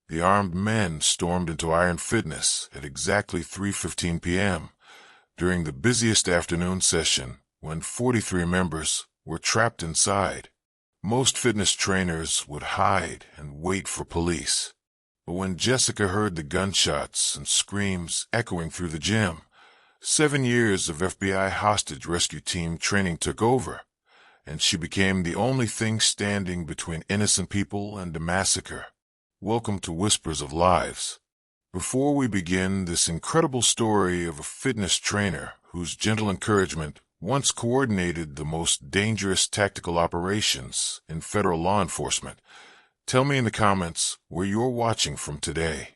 The armed men stormed into Iron Fitness at exactly 3:15 p.m. during the busiest afternoon session when 43 members were trapped inside. Most fitness trainers would hide and wait for police. But when Jessica heard the gunshots and screams echoing through the gym, 7 years of FBI hostage rescue team training took over, and she became the only thing standing between innocent people and a massacre. Welcome to Whispers of Lives. Before we begin this incredible story of a fitness trainer whose gentle encouragement once coordinated the most dangerous tactical operations in federal law enforcement, tell me in the comments where you're watching from today.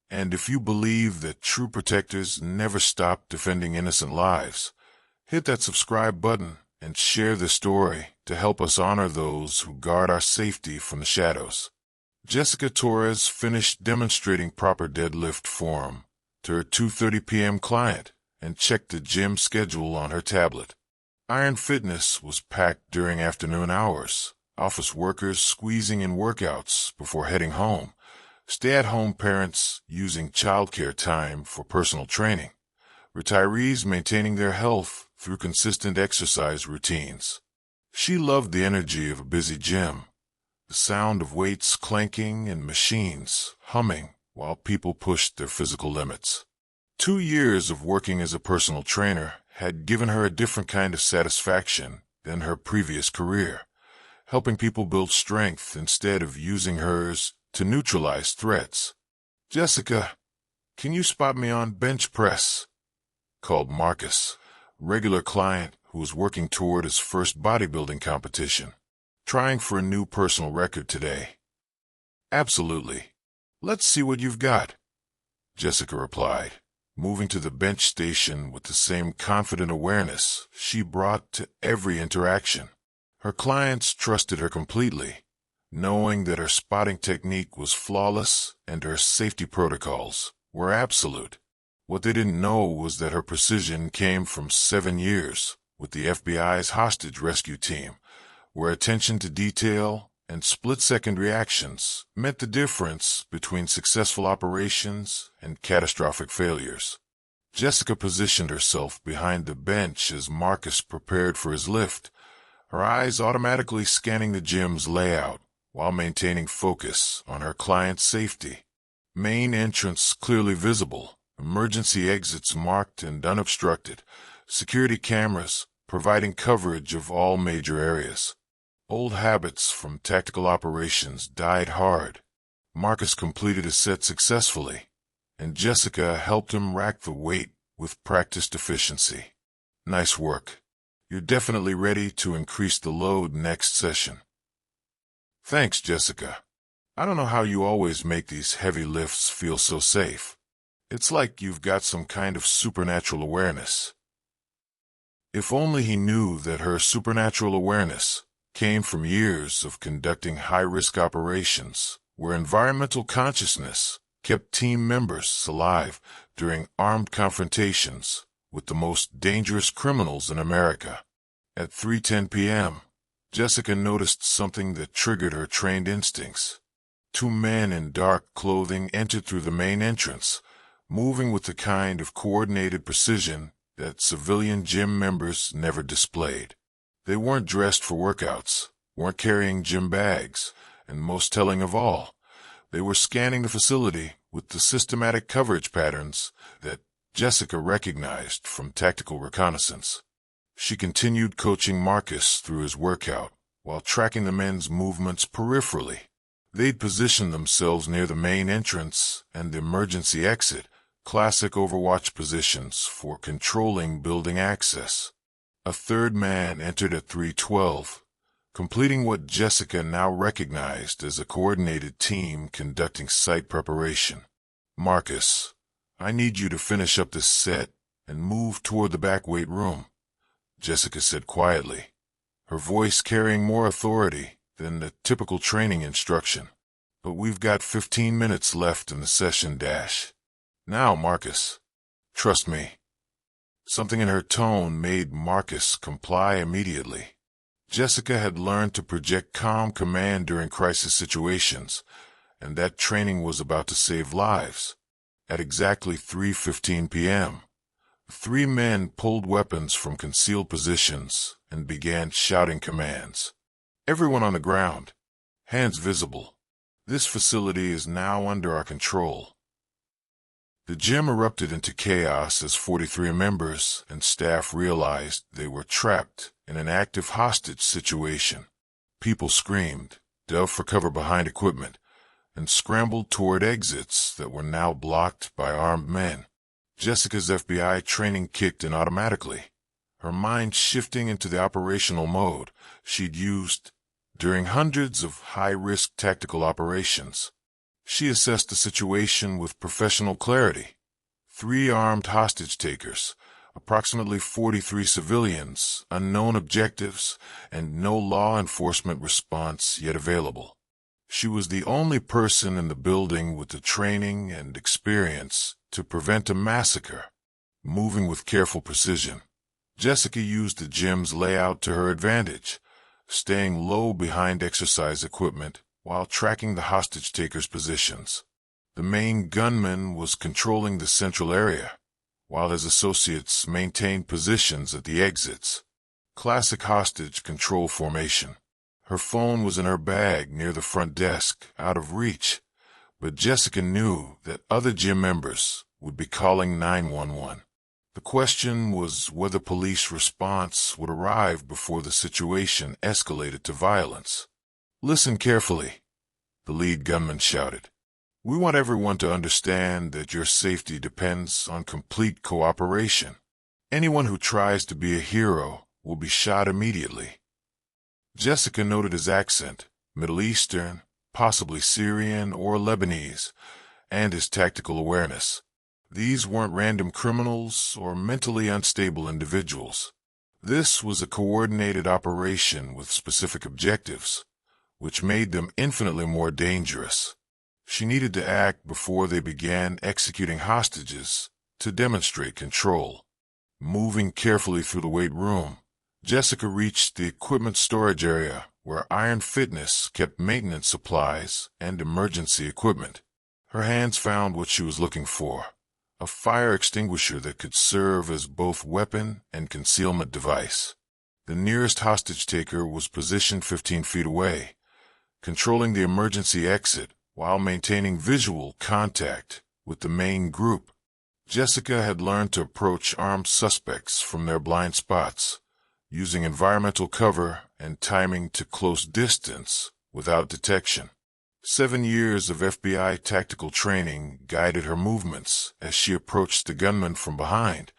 And if you believe that true protectors never stop defending innocent lives, hit that subscribe button and share this story to help us honor those who guard our safety from the shadows. Jessica Torres finished demonstrating proper deadlift form to her 2:30 p.m. client and checked the gym schedule on her tablet. Iron Fitness was packed during afternoon hours, office workers squeezing in workouts before heading home, stay-at-home parents using childcare time for personal training, retirees maintaining their health through consistent exercise routines. She loved the energy of a busy gym, the sound of weights clanking and machines humming while people pushed their physical limits. 2 years of working as a personal trainer had given her a different kind of satisfaction than her previous career, helping people build strength instead of using hers to neutralize threats. "Jessica, can you spot me on bench press?" called Marcus, regular client who was working toward his first bodybuilding competition, trying for a new personal record today. "Absolutely. Let's see what you've got," Jessica replied, moving to the bench station with the same confident awareness she brought to every interaction. Her clients trusted her completely, knowing that her spotting technique was flawless and her safety protocols were absolute. What they didn't know was that her precision came from 7 years with the FBI's hostage rescue team, where attention to detail and split-second reactions meant the difference between successful operations and catastrophic failures. Jessica positioned herself behind the bench as Marcus prepared for his lift, her eyes automatically scanning the gym's layout while maintaining focus on her client's safety. Main entrance clearly visible, emergency exits marked and unobstructed, security cameras providing coverage of all major areas. Old habits from tactical operations died hard. Marcus completed his set successfully, and Jessica helped him rack the weight with practiced efficiency. "Nice work. You're definitely ready to increase the load next session." "Thanks, Jessica. I don't know how you always make these heavy lifts feel so safe. It's like you've got some kind of supernatural awareness." If only he knew that her supernatural awareness came from years of conducting high-risk operations where environmental consciousness kept team members alive during armed confrontations with the most dangerous criminals in America. At 3:10 p.m., Jessica noticed something that triggered her trained instincts. 2 men in dark clothing entered through the main entrance, moving with the kind of coordinated precision that civilian gym members never displayed. They weren't dressed for workouts, weren't carrying gym bags, and most telling of all, they were scanning the facility with the systematic coverage patterns that Jessica recognized from tactical reconnaissance. She continued coaching Marcus through his workout while tracking the men's movements peripherally. They'd positioned themselves near the main entrance and the emergency exit, classic Overwatch positions for controlling building access. A third man entered at 3:12, completing what Jessica now recognized as a coordinated team conducting site preparation. "Marcus, I need you to finish up this set and move toward the back weight room," Jessica said quietly, her voice carrying more authority than the typical training instruction. "But we've got 15 minutes left in the session dash. Now, Marcus, trust me." Something in her tone made Marcus comply immediately. Jessica had learned to project calm command during crisis situations, and that training was about to save lives. At exactly 3:15 p.m., three men pulled weapons from concealed positions and began shouting commands. "Everyone on the ground. Hands visible. This facility is now under our control." The gym erupted into chaos as 43 members and staff realized they were trapped in an active hostage situation. People screamed, dove for cover behind equipment, and scrambled toward exits that were now blocked by armed men. Jessica's FBI training kicked in automatically, her mind shifting into the operational mode she'd used during hundreds of high-risk tactical operations. She assessed the situation with professional clarity. 3 armed hostage takers, approximately 43 civilians, unknown objectives, and no law enforcement response yet available. She was the only person in the building with the training and experience to prevent a massacre. Moving with careful precision, Jessica used the gym's layout to her advantage, staying low behind exercise equipment while tracking the hostage takers' positions. The main gunman was controlling the central area, while his associates maintained positions at the exits. Classic hostage control formation. Her phone was in her bag near the front desk, out of reach, but Jessica knew that other gym members would be calling 911. The question was whether police response would arrive before the situation escalated to violence. "Listen carefully," the lead gunman shouted. "We want everyone to understand that your safety depends on complete cooperation. Anyone who tries to be a hero will be shot immediately." Jessica noted his accent, Middle Eastern, possibly Syrian or Lebanese, and his tactical awareness. These weren't random criminals or mentally unstable individuals. This was a coordinated operation with specific objectives, which made them infinitely more dangerous. She needed to act before they began executing hostages to demonstrate control. Moving carefully through the weight room, Jessica reached the equipment storage area where Iron Fitness kept maintenance supplies and emergency equipment. Her hands found what she was looking for: a fire extinguisher that could serve as both weapon and concealment device. The nearest hostage taker was positioned 15 feet away, controlling the emergency exit while maintaining visual contact with the main group. Jessica had learned to approach armed suspects from their blind spots, using environmental cover and timing to close distance without detection. 7 years of FBI tactical training guided her movements as she approached the gunman from behind,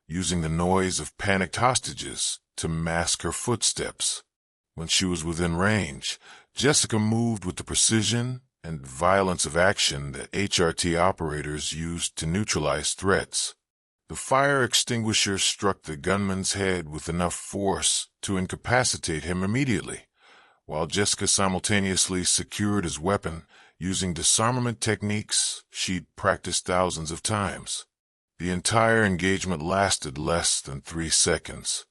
using the noise of panicked hostages to mask her footsteps. When she was within range, Jessica moved with the precision and violence of action that HRT operators used to neutralize threats. The fire extinguisher struck the gunman's head with enough force to incapacitate him immediately, while Jessica simultaneously secured his weapon using disarmament techniques she'd practiced thousands of times. The entire engagement lasted less than 3 seconds.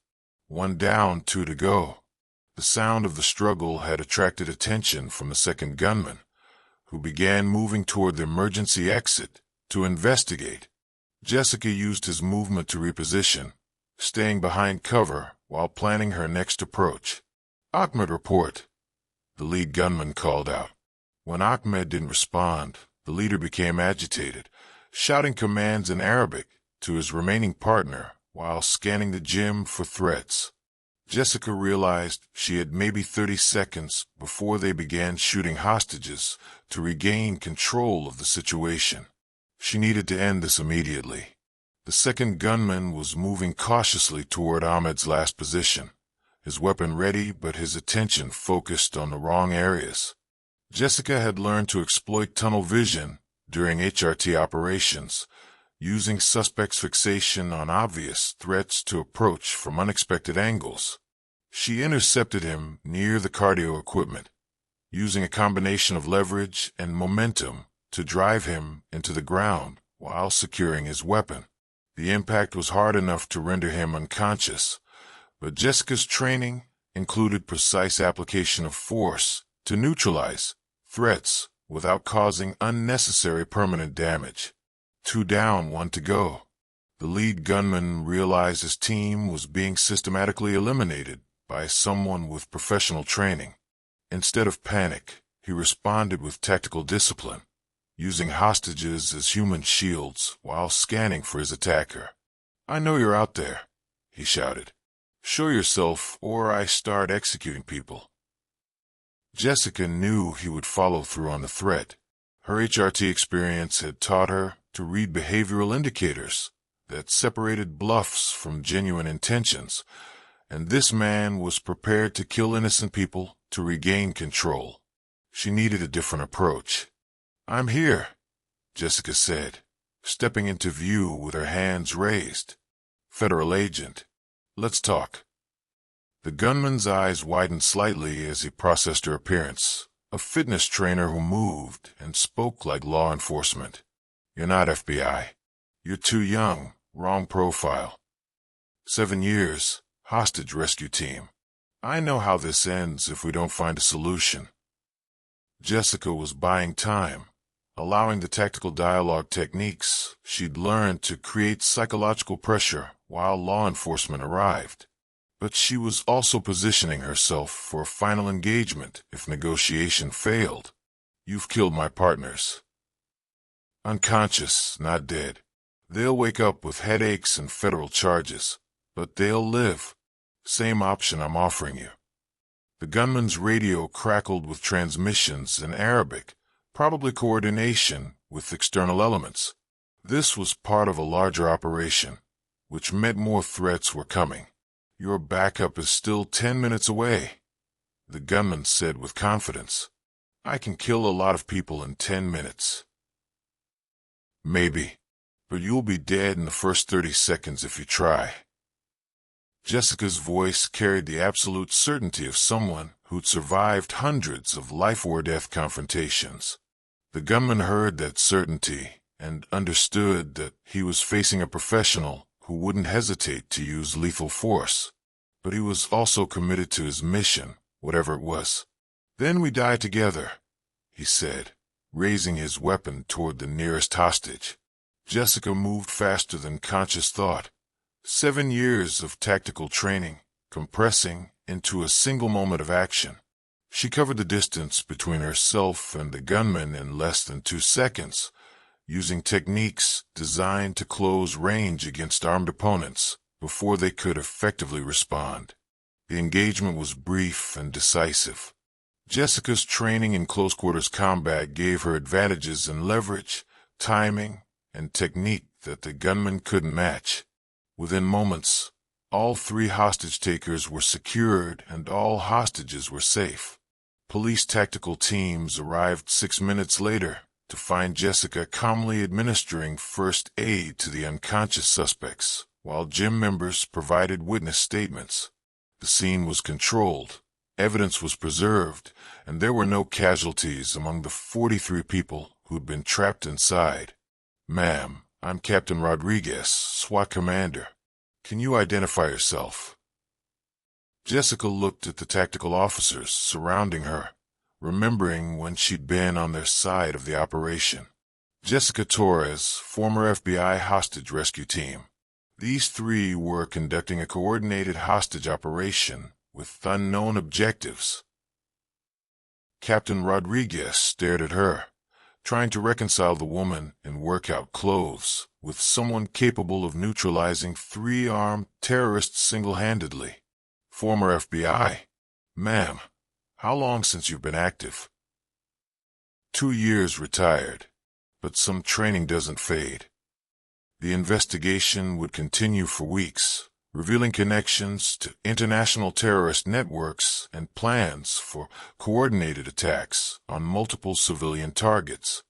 1 down, 2 to go. The sound of the struggle had attracted attention from the second gunman, who began moving toward the emergency exit to investigate. Jessica used his movement to reposition, staying behind cover while planning her next approach. "Ahmed, report," the lead gunman called out. When Ahmed didn't respond, the leader became agitated, shouting commands in Arabic to his remaining partner while scanning the gym for threats. Jessica realized she had maybe 30 seconds before they began shooting hostages to regain control of the situation. She needed to end this immediately. The second gunman was moving cautiously toward Ahmed's last position, his weapon ready but his attention focused on the wrong areas. Jessica had learned to exploit tunnel vision during HRT operations, using suspects' fixation on obvious threats to approach from unexpected angles. She intercepted him near the cardio equipment, using a combination of leverage and momentum to drive him into the ground while securing his weapon. The impact was hard enough to render him unconscious, but Jessica's training included precise application of force to neutralize threats without causing unnecessary permanent damage. 2 down, 1 to go. The lead gunman realized his team was being systematically eliminated by someone with professional training. Instead of panic, he responded with tactical discipline, using hostages as human shields while scanning for his attacker. "I know you're out there," he shouted. "Show yourself or I start executing people." Jessica knew he would follow through on the threat. Her HRT experience had taught her to read behavioral indicators that separated bluffs from genuine intentions, and this man was prepared to kill innocent people to regain control. She needed a different approach. "I'm here," Jessica said, stepping into view with her hands raised. "Federal agent. Let's talk." The gunman's eyes widened slightly as he processed her appearance, a fitness trainer who moved and spoke like law enforcement. "You're not FBI. You're too young, wrong profile. 7 years, hostage rescue team. I know how this ends if we don't find a solution." Jessica was buying time, allowing the tactical dialogue techniques she'd learned to create psychological pressure while law enforcement arrived. But she was also positioning herself for a final engagement if negotiation failed. "You've killed my partners. Unconscious, not dead. They'll wake up with headaches and federal charges, but they'll live. Same option I'm offering you." The gunman's radio crackled with transmissions in Arabic, probably coordination with external elements. This was part of a larger operation, which meant more threats were coming. "Your backup is still 10 minutes away," the gunman said with confidence. "I can kill a lot of people in 10 minutes. Maybe, but you'll be dead in the first 30 seconds if you try." Jessica's voice carried the absolute certainty of someone who'd survived hundreds of life-or-death confrontations. The gunman heard that certainty and understood that he was facing a professional who wouldn't hesitate to use lethal force. But he was also committed to his mission, whatever it was. "Then we die together," he said, raising his weapon toward the nearest hostage. Jessica moved faster than conscious thought. 7 years of tactical training, compressing into a single moment of action. She covered the distance between herself and the gunman in less than 2 seconds, using techniques designed to close range against armed opponents before they could effectively respond. The engagement was brief and decisive. Jessica's training in close-quarters combat gave her advantages in leverage, timing, and technique that the gunman couldn't match. Within moments, all 3 hostage-takers were secured and all hostages were safe. Police tactical teams arrived 6 minutes later to find Jessica calmly administering first aid to the unconscious suspects, while gym members provided witness statements. The scene was controlled, evidence was preserved, and there were no casualties among the 43 people who'd been trapped inside. "Ma'am, I'm Captain Rodriguez, SWAT Commander. Can you identify yourself?" Jessica looked at the tactical officers surrounding her, remembering when she'd been on their side of the operation. Jessica Torres, former FBI hostage rescue team. These 3 were conducting a coordinated hostage operation with unknown objectives. Captain Rodriguez stared at her, trying to reconcile the woman in workout clothes with someone capable of neutralizing 3 armed terrorists single-handedly. "Former FBI. Ma'am, how long since you've been active?" 2 years retired, but some training doesn't fade. The investigation would continue for weeks, revealing connections to international terrorist networks and plans for coordinated attacks on multiple civilian targets.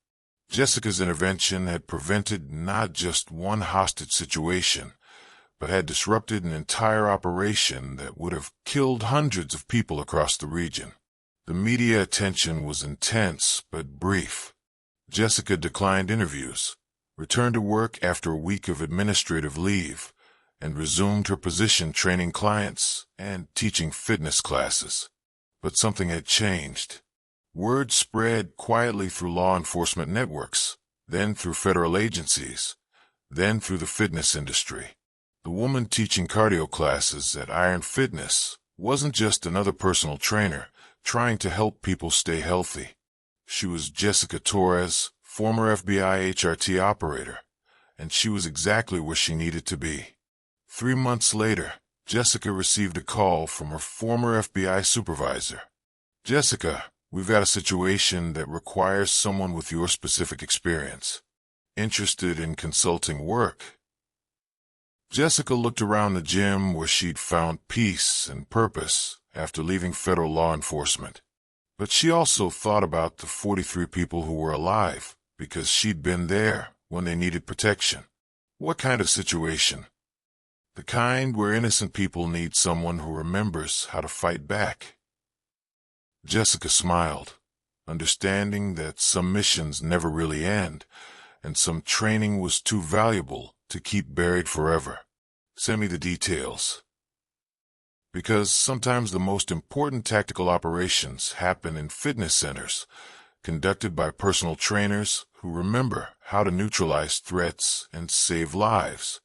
Jessica's intervention had prevented not just one hostage situation, but had disrupted an entire operation that would have killed hundreds of people across the region. The media attention was intense but brief. Jessica declined interviews, returned to work after a week of administrative leave, and resumed her position training clients and teaching fitness classes. But something had changed. Word spread quietly through law enforcement networks, then through federal agencies, then through the fitness industry. The woman teaching cardio classes at Iron Fitness wasn't just another personal trainer trying to help people stay healthy. She was Jessica Torres, former FBI HRT operator, and she was exactly where she needed to be. 3 months later, Jessica received a call from her former FBI supervisor. "Jessica, we've got a situation that requires someone with your specific experience. Interested in consulting work?" Jessica looked around the gym where she'd found peace and purpose after leaving federal law enforcement. But she also thought about the 43 people who were alive because she'd been there when they needed protection. What kind of situation? The kind where innocent people need someone who remembers how to fight back. Jessica smiled, understanding that some missions never really end, and some training was too valuable to keep buried forever. "Send me the details." Because sometimes the most important tactical operations happen in fitness centers, conducted by personal trainers who remember how to neutralize threats and save lives.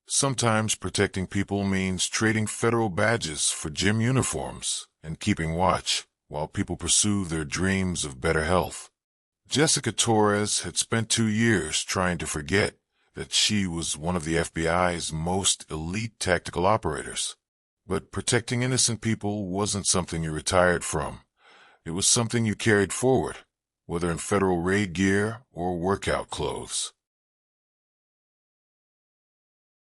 Sometimes protecting people means trading federal badges for gym uniforms and keeping watch while people pursue their dreams of better health. Jessica Torres had spent 2 years trying to forget that she was one of the FBI's most elite tactical operators. But protecting innocent people wasn't something you retired from. It was something you carried forward, whether in federal raid gear or workout clothes.